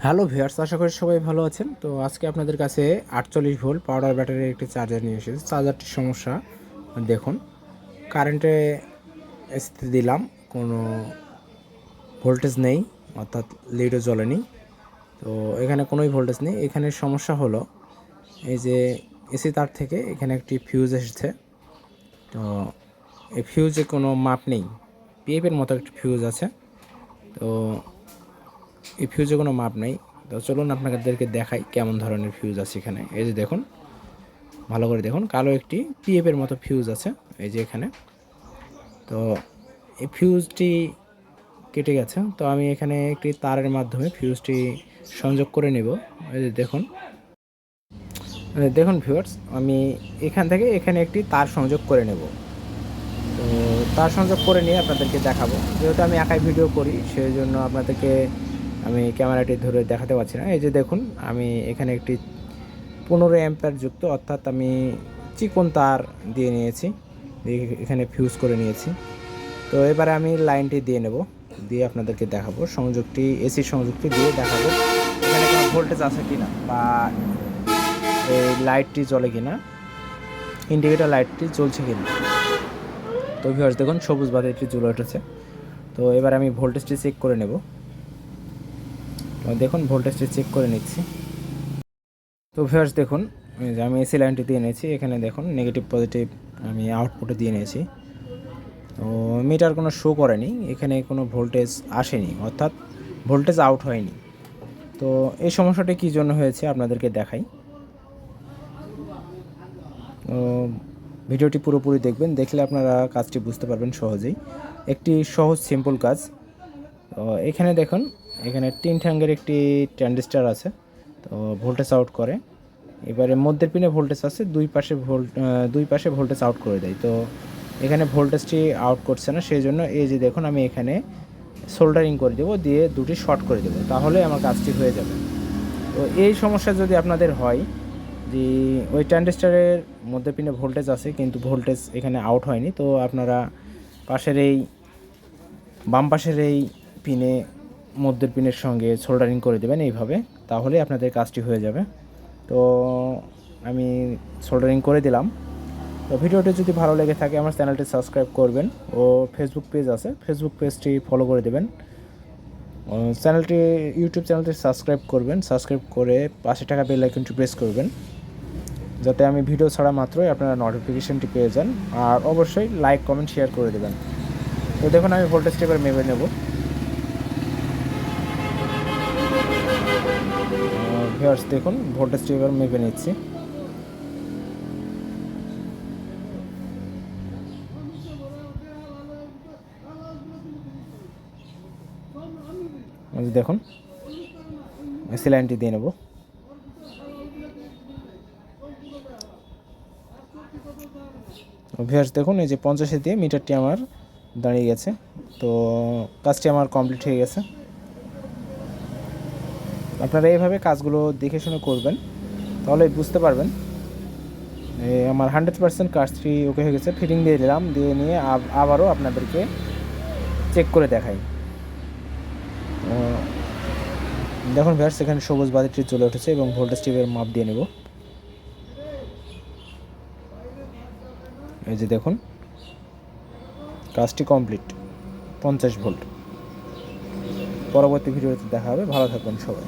Hello viewers, আশা করি সবাই ভালো আছেন। তো আজকে আপনাদের কাছে 48 ভোল্ট পাওয়ার ব্যাটারির একটি চার্জার নিয়ে এসেছি। চার্জারটির সমস্যা দেখুন, কারেন্টে এসতে দিলাম, কোনো ভোল্টেজ নেই, অর্থাৎ লিডও জ্বলেনি। তো এখানে কোনোই ভোল্টেজ নেই। এখানে সমস্যা হলো এই যে এসি তার থেকে এখানে একটি ফিউজ এসেছে। তো এই ফিউজে কোনো মাপ নেই, পিএফের মতো একটি ফিউজ আছে। তো এই ফিউজে কোনো মাপ নেই। তো চলুন আপনাদেরকে দেখাই কেমন ধরনের ফিউজ আছে এখানে। এই যে দেখুন, ভালো করে দেখুন, কালো একটি পিএফের মতো ফিউজ আছে এই যে এখানে। তো এই ফিউজটি কেটে গেছে। তো আমি এখানে একটি তারের মাধ্যমে ফিউজটি সংযোগ করে নেব। এই যে দেখুন, দেখুন ভিউয়ার্স, আমি এখান থেকে এখানে একটি তার সংযোগ করে নেব। তো তার সংযোগ করে নিয়ে আপনাদেরকে দেখাবো। যেহেতু আমি একাই ভিডিও করি, সেই জন্য আপনাদেরকে আমি ক্যামেরাটি ধরে দেখাতে পারছি না। এই যে দেখুন, আমি এখানে একটি 15 অ্যাম্পিয়ার যুক্ত, অর্থাৎ আমি চিকন তার দিয়ে নিয়েছি, এখানে ফিউজ করে নিয়েছি। তো এবারে আমি লাইনটি দিয়ে নেব, দিয়ে আপনাদেরকে দেখাবো সংযোগটি, এসি সংযোগটি দিয়ে দেখাবো এখানে কোনো ভোল্টেজ আছে কিনা, বা এই লাইটটি জ্বলে কিনা, ইন্ডিকেটর লাইটটি জ্বলছে কিনা। তো ভিউয়ার্স দেখুন, সবুজ বাতিটি জ্বলে উঠেছে। তো এবার আমি ভোল্টেজটি চেক করে নেব। দেখুন, ভোল্টেজটি চেক করে নিচ্ছি। তো ভিউয়ার্স দেখুন, এই যে আমি এসি লাইনটি দিয়ে নিয়েছি। এখানে দেখুন, নেগেটিভ পজিটিভ আমি আউটপুটে দিয়ে নিয়েছি। তো মিটার কোনো শো করেনি, এখানে কোনো ভোল্টেজ আসেনি, অর্থাৎ ভোল্টেজ আউট হয়নি। তো এই সমস্যাটি কী জন্য হয়েছে আপনাদেরকে দেখাই। ভিডিওটি পুরোপুরি দেখবেন, দেখলে আপনারা কাজটি বুঝতে পারবেন সহজেই। একটি সহজ সিম্পল কাজ। এখানে দেখুন, এখানে 3 ঠ্যাঙ্গের একটি ট্রানজিস্টর আছে। তো ভোল্টেজ আউট করে। এবারে মধ্যের পিনে ভোল্টেজ আছে, দুই পাশে ভোল্টেজ আউট করে দেয়। তো এখানে ভোল্টেজটি আউট করছে না, সেই জন্য এই যে দেখুন, আমি এখানে সোল্ডারিং করে দেবো, দিয়ে দুটি শর্ট করে দেবো, তাহলে আমার কাজটি হয়ে যাবে। তো এই সমস্যা যদি আপনাদের হয় যে ওই ট্রানজিস্টরের মধ্যে পিনে ভোল্টেজ আছে কিন্তু ভোল্টেজ এখানে আউট হয়নি, তো আপনারা পাশের এই বাম পাশের এই পিনে মধ্যের পিনের সঙ্গে সোল্ডারিং করে দেবেন এইভাবে, তাহলে আপনাদের কাজটি হয়ে যাবে। তো আমি সোল্ডারিং করে দিলাম। তো ভিডিওটি যদি ভালো লেগে থাকে আমার চ্যানেলটি সাবস্ক্রাইব করবেন, ও ফেসবুক পেজ আছে, ফেসবুক পেজটি ফলো করে দেবেন। ইউটিউব চ্যানেলটি সাবস্ক্রাইব করবেন, সাবস্ক্রাইব করে পাশে টাকা বেল আইকনটি প্রেস করবেন, যাতে আমি ভিডিও ছাড়া মাত্রই আপনারা নোটিফিকেশনটি পেয়ে যান। আর অবশ্যই লাইক কমেন্ট শেয়ার করে দেবেন। তো দেখুন, আমি ভোল্টেজটি এবার মেপে নেব। ভিউয়ার্স দেখুন, ভোল্টেজটি এবার মেপে নিচ্ছি। দেখুন, এসি লাইনটি দিয়ে নেব। ভিউয়ার্স দেখুন, এই যে 50 দিয়ে মিটারটি আমার দাঁড়িয়ে গেছে। তো কাজটি আমার কমপ্লিট হয়ে গেছে। আপনারা এইভাবে কাজগুলো দেখে শুনে করবেন, তাহলে বুঝতে পারবেন। আমার 100% কাজটি ওকে হয়ে গেছে। ফিটিং দিয়ে দিলাম, দিয়ে নিয়ে আবারও আপনাদেরকে চেক করে দেখাই। দেখুন ভিউয়ার্স, এখানে সবুজ বাতিটি চলে উঠেছে এবং ভোল্টেজ টিপের মাপ দিয়ে নেব। এই যে দেখুন, কাজটি কমপ্লিট, 50 ভোল্ট। পরবর্তী ভিডিওতে দেখা হবে। ভালো থাকবেন সবাই।